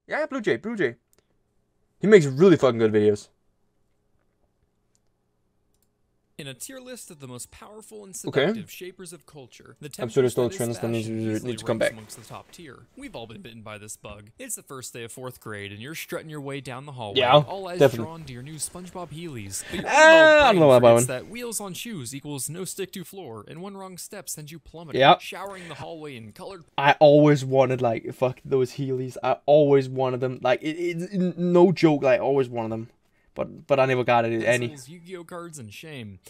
Yeah, BlueJay, BlueJay. He makes really fucking good videos. In a tier list of the most powerful and Okay. seductive shapers of culture, the I'm sure there's still temptress that is trends that need fashion to come ranks back. amongst the top tier. We've all been bitten by this bug. It's the first day of 4th grade, and you're strutting your way down the hallway, Yeah, all eyes definitely. drawn to your new SpongeBob Heelys. But your I don't know about that one. that wheels on shoes equals no stick to floor, and one wrong step sends you plummeting, Yep. showering the hallway in colored. I always wanted like fuck those Heelys. I always wanted them. Like no joke. Like I always wanted them, but I never got it any. Pencils, Yu-Gi-Oh cards, and shame.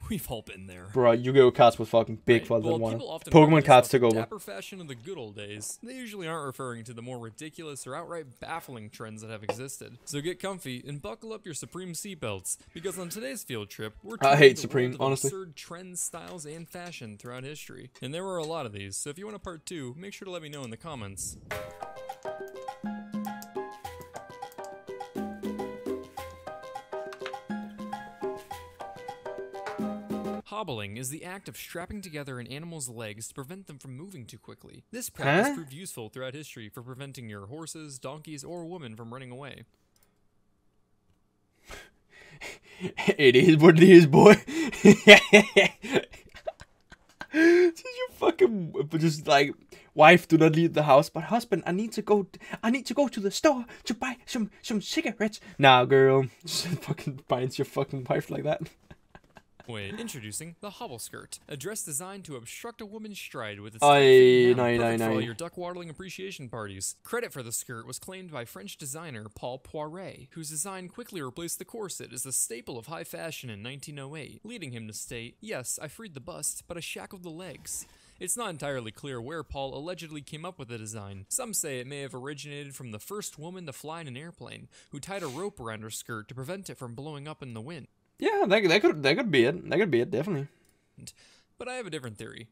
We've all been there. Bro, Yu-Gi-Oh cards was fucking big for Well, them one. people often Pokemon reminisce cards about took the over. dapper fashion of the good old days. They usually aren't referring to the more ridiculous or outright baffling trends that have existed. So get comfy and buckle up your Supreme seatbelts, because on today's field trip, we're I hate the Supreme, world of honestly. absurd trends, styles, and fashion throughout history. And there were a lot of these, so if you want a part 2, make sure to let me know in the comments. Hobbling is the act of strapping together an animal's legs to prevent them from moving too quickly. This practice proved useful throughout history for preventing your horses, donkeys, or women from running away. It is what it is, boy. Did you fucking just like wife do not leave the house, but husband, I need to go to the store to buy some cigarettes. Nah, girl, just fucking binds your fucking wife like that. Wait, introducing the hobble skirt, a dress designed to obstruct a woman's stride with its No. perfect for all your duck waddling appreciation parties. Credit for the skirt was claimed by French designer Paul Poiret, whose design quickly replaced the corset as a staple of high fashion in 1908, leading him to state, "Yes, I freed the bust, but I shackled the legs." It's not entirely clear where Paul allegedly came up with the design. Some say it may have originated from the first woman to fly in an airplane, who tied a rope around her skirt to prevent it from blowing up in the wind. Yeah, that could be it. That could be it, definitely. But I have a different theory.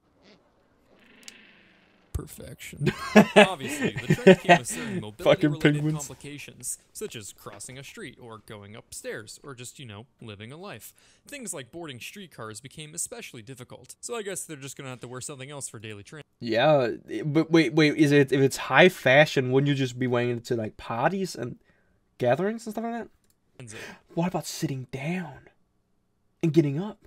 Perfection. Obviously, the trend came with certain mobility-related complications, such as crossing a street, or going upstairs, or just, you know, living a life. Things like boarding streetcars became especially difficult, so I guess they're just gonna have to wear something else for daily transit. Yeah, but wait, is it, if it's high fashion, wouldn't you just be wearing it to like parties and gatherings and stuff like that? What about sitting down and getting up?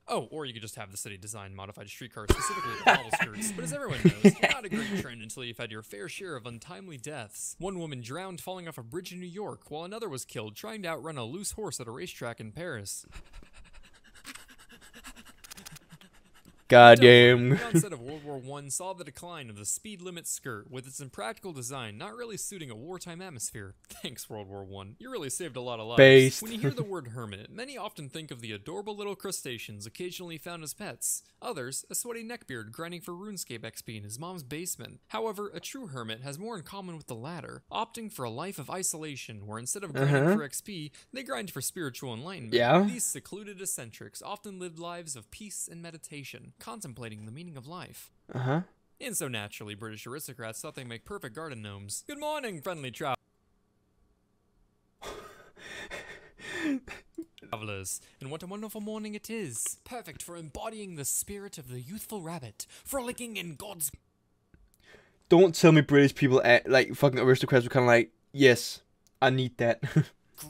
Oh, or you could just have the city design modified streetcars specifically for hobble skirts. But as everyone knows, not a great trend until you've had your fair share of untimely deaths. One woman drowned falling off a bridge in New York, while another was killed trying to outrun a loose horse at a racetrack in Paris. Goddamn. The onset of World War I saw the decline of the speed limit skirt, with its impractical design not really suiting a wartime atmosphere. Thanks, World War I. You really saved a lot of lives. Based. When you hear the word hermit, many often think of the adorable little crustaceans occasionally found as pets. Others, a sweaty neckbeard grinding for RuneScape XP in his mom's basement. However, a true hermit has more in common with the latter, opting for a life of isolation, where instead of grinding for XP, they grind for spiritual enlightenment. Yeah. These secluded eccentrics often lived lives of peace and meditation, contemplating the meaning of life. And so naturally, British aristocrats thought they make perfect garden gnomes. Good morning, friendly travelers, and what a wonderful morning it is. Perfect for embodying the spirit of the youthful rabbit, frolicking in God's... Don't tell me British people, like fucking aristocrats, were kind of like, yes, I need that.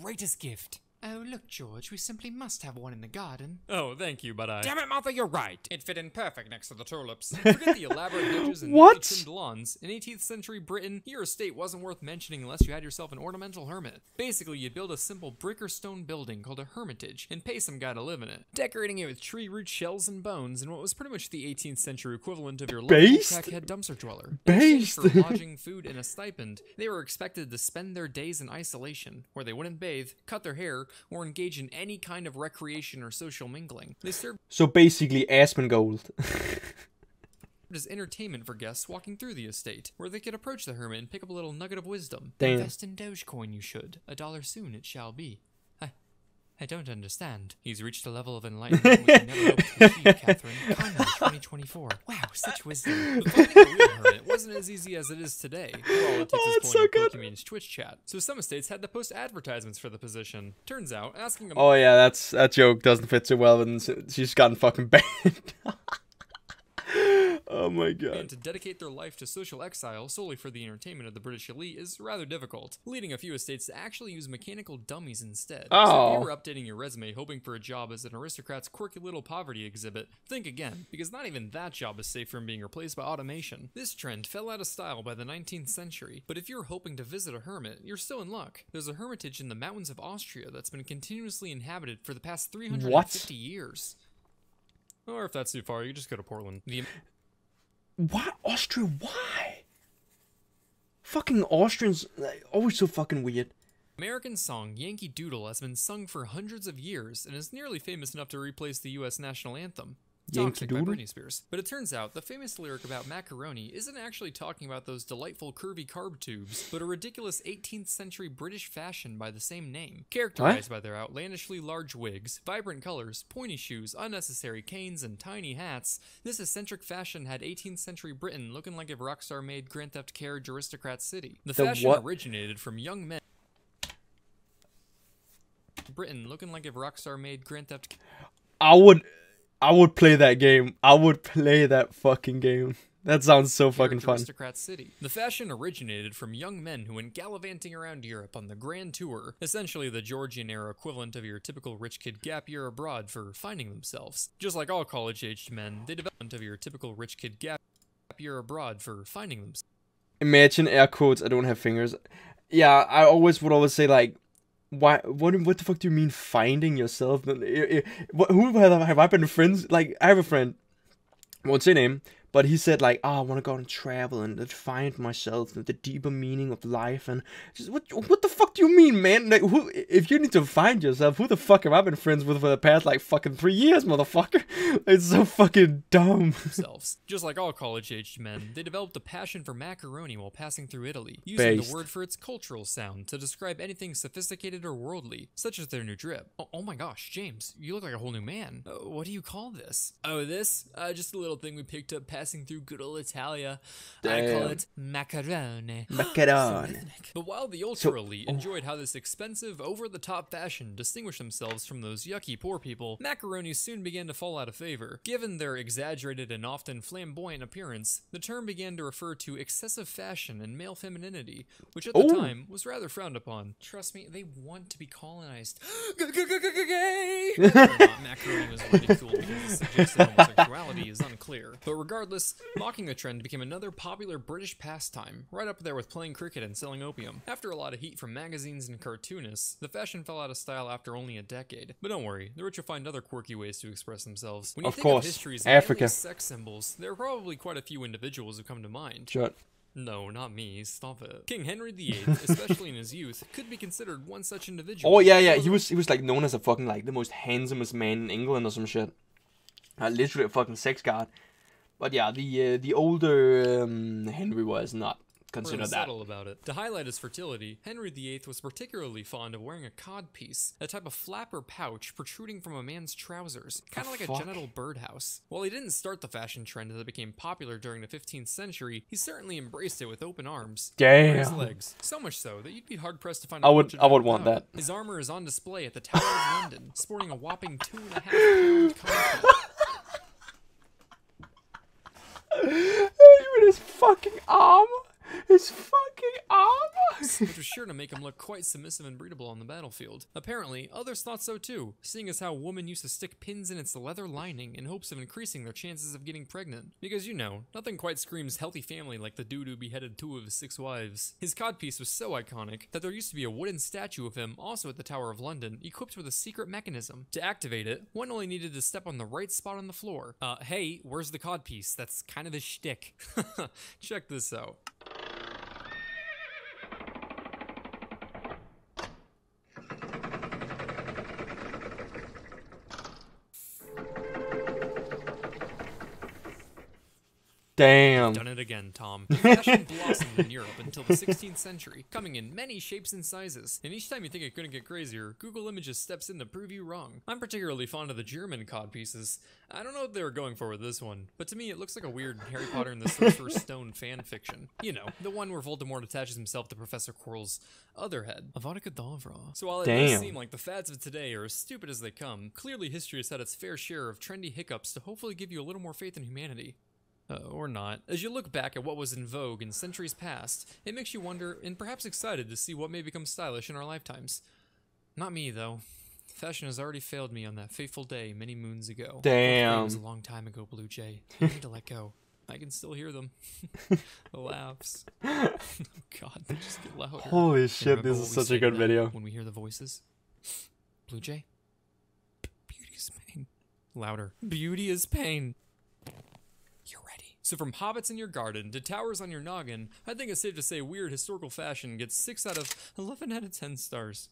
greatest gift. Oh, look, George, we simply must have one in the garden. Oh, thank you, but I... Damn it, Martha, you're right. It fit in perfect next to the tulips. Forget the elaborate hedges and neatly trimmed lawns. In 18th century Britain, your estate wasn't worth mentioning unless you had yourself an ornamental hermit. Basically, you'd build a simple brick or stone building called a hermitage and pay some guy to live in it, decorating it with tree root shells and bones in what was pretty much the 18th century equivalent of your local crackhead dumpster dweller. In exchange for lodging, food, and a stipend, they were expected to spend their days in isolation, where they wouldn't bathe, cut their hair, or engage in any kind of recreation or social mingling. They served so basically Asmongold. as entertainment for guests walking through the estate, where they could approach the hermit and pick up a little nugget of wisdom. Damn. Invest in Dogecoin you should. $1 soon it shall be. I don't understand. He's reached a level of enlightenment we can never hope to achieve, Catherine. Kindly, 2024. Wow, such wisdom. But finding a real hermit wasn't as easy as it is today. All it takes is pulling a Pokemon's Twitch chat. So some estates had to post advertisements for the position. Turns out, asking a... Oh yeah, that joke doesn't fit too well, and she's gotten fucking banned. Oh my god. And to dedicate their life to social exile solely for the entertainment of the British elite is rather difficult, leading a few estates to actually use mechanical dummies instead. Oh. So if you were updating your resume hoping for a job as an aristocrat's quirky little poverty exhibit, think again, because not even that job is safe from being replaced by automation. This trend fell out of style by the 19th century, but if you're hoping to visit a hermit, you're still in luck. There's a hermitage in the mountains of Austria that's been continuously inhabited for the past 350 years. Or if that's too far, you just go to Portland. What? Austria? Why? Fucking Austrians, always so fucking weird. American song Yankee Doodle has been sung for hundreds of years and is nearly famous enough to replace the US national anthem, Toxic by Britney Spears. But it turns out the famous lyric about macaroni isn't actually talking about those delightful curvy carb tubes, but a ridiculous 18th century British fashion by the same name, characterized by their outlandishly large wigs, vibrant colors, pointy shoes, unnecessary canes, and tiny hats. This eccentric fashion had 18th century Britain looking like if Rockstar made Grand Theft Carriage Aristocrat City. The fashion originated from young men. Britain looking like if Rockstar made Grand Theft. I would play that game. I would play that fucking game. That sounds so fucking fun. Aristocrat City. The fashion originated from young men who went gallivanting around Europe on the Grand Tour, essentially the Georgian-era equivalent of your typical rich kid gap year abroad for finding themselves. Just like all college-aged men, they developed of your typical rich kid gap year abroad for finding themselves. Imagine air quotes. I don't have fingers. Yeah, I would always say like, why? What the fuck do you mean finding yourself? Who have I been friends? Like, I have a friend, I won't say name, but he said like, I want to go and travel and find myself and the deeper meaning of life. And just what the fuck do you mean, man? Like, if you need to find yourself, who the fuck have I been friends with for the past like fucking 3 years, motherfucker? It's so fucking dumb. Themselves. Just like all college-aged men, they developed a passion for macaroni while passing through Italy, using the word for its cultural sound to describe anything sophisticated or worldly, such as their new drip. Oh my gosh, James, you look like a whole new man. What do you call this? Oh, this? Just a little thing we picked up passing through good old Italia. Damn. I call it macaroni. Macaroni. But while the ultra-elite enjoyed how this expensive, over-the-top fashion distinguished themselves from those yucky poor people, macaronis soon began to fall out of favor. Given their exaggerated and often flamboyant appearance, the term began to refer to excessive fashion and male femininity, which at the time was rather frowned upon. Trust me, they want to be colonized. Gay! Macaroni was ridiculed because it suggests that homosexuality is unclear. But regardless, mocking the trend became another popular British pastime, right up there with playing cricket and selling opium. After a lot of heat from magazines and cartoonists, the fashion fell out of style after only a decade. But don't worry, the rich will find other quirky ways to express themselves. When you think of history's Africa sex symbols, there are probably quite a few individuals who come to mind. Shut. No, not me. Stop it. King Henry VIII, especially in his youth, could be considered one such individual. Oh yeah. He was like known as a fucking like the most handsomest man in England or some shit. Literally a fucking sex god. But yeah, the older Henry was not considered that. Subtle about it. To highlight his fertility, Henry VIII was particularly fond of wearing a codpiece, a type of flap or pouch protruding from a man's trousers, kind of like a genital birdhouse. While he didn't start the fashion trend that became popular during the 15th century, he certainly embraced it with open arms. Damn. His legs, so much so that you'd be hard pressed to find. I would want that. His armor is on display at the Tower of London, sporting a whopping 2.5 pound conflict. Even his fucking armor. His fucking armor! Which was sure to make him look quite submissive and breedable on the battlefield. Apparently, others thought so too, seeing as how a woman used to stick pins in its leather lining in hopes of increasing their chances of getting pregnant. Because you know, nothing quite screams healthy family like the dude who beheaded 2 of his 6 wives. His codpiece was so iconic that there used to be a wooden statue of him also at the Tower of London, equipped with a secret mechanism. To activate it, one only needed to step on the right spot on the floor. Hey, where's the codpiece? That's kind of his shtick. Check this out. Damn. Done it again, Tom. The fashion blossomed in Europe until the 16th century, coming in many shapes and sizes. And each time you think it couldn't get crazier, Google Images steps in to prove you wrong. I'm particularly fond of the German codpieces. I don't know what they were going for with this one, but to me it looks like a weird Harry Potter and the Sorcerer's Stone fan fiction. You know, the one where Voldemort attaches himself to Professor Quirrell's other head. Avada Kedavra. So while it does seem like the fads of today are as stupid as they come, clearly history has had its fair share of trendy hiccups to hopefully give you a little more faith in humanity. Or not. As you look back at what was in vogue in centuries past, it makes you wonder and perhaps excited to see what may become stylish in our lifetimes. Not me, though. Fashion has already failed me on that fateful day many moons ago. Damn. It was a long time ago, BlueJay. I need to let go. I can still hear them. The laughs. Oh God, they just get louder. Holy shit, this is such a good video. When we hear the voices. BlueJay? Beauty is pain. Louder. Beauty is pain. You're ready. So from hobbits in your garden to towers on your noggin, I think it's safe to say weird historical fashion gets 6 out of 11 out of 10 stars.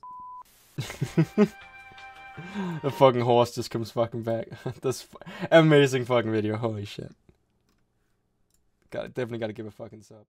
The fucking horse just comes fucking back. This amazing fucking video. Holy shit. Definitely gotta give a fucking sub.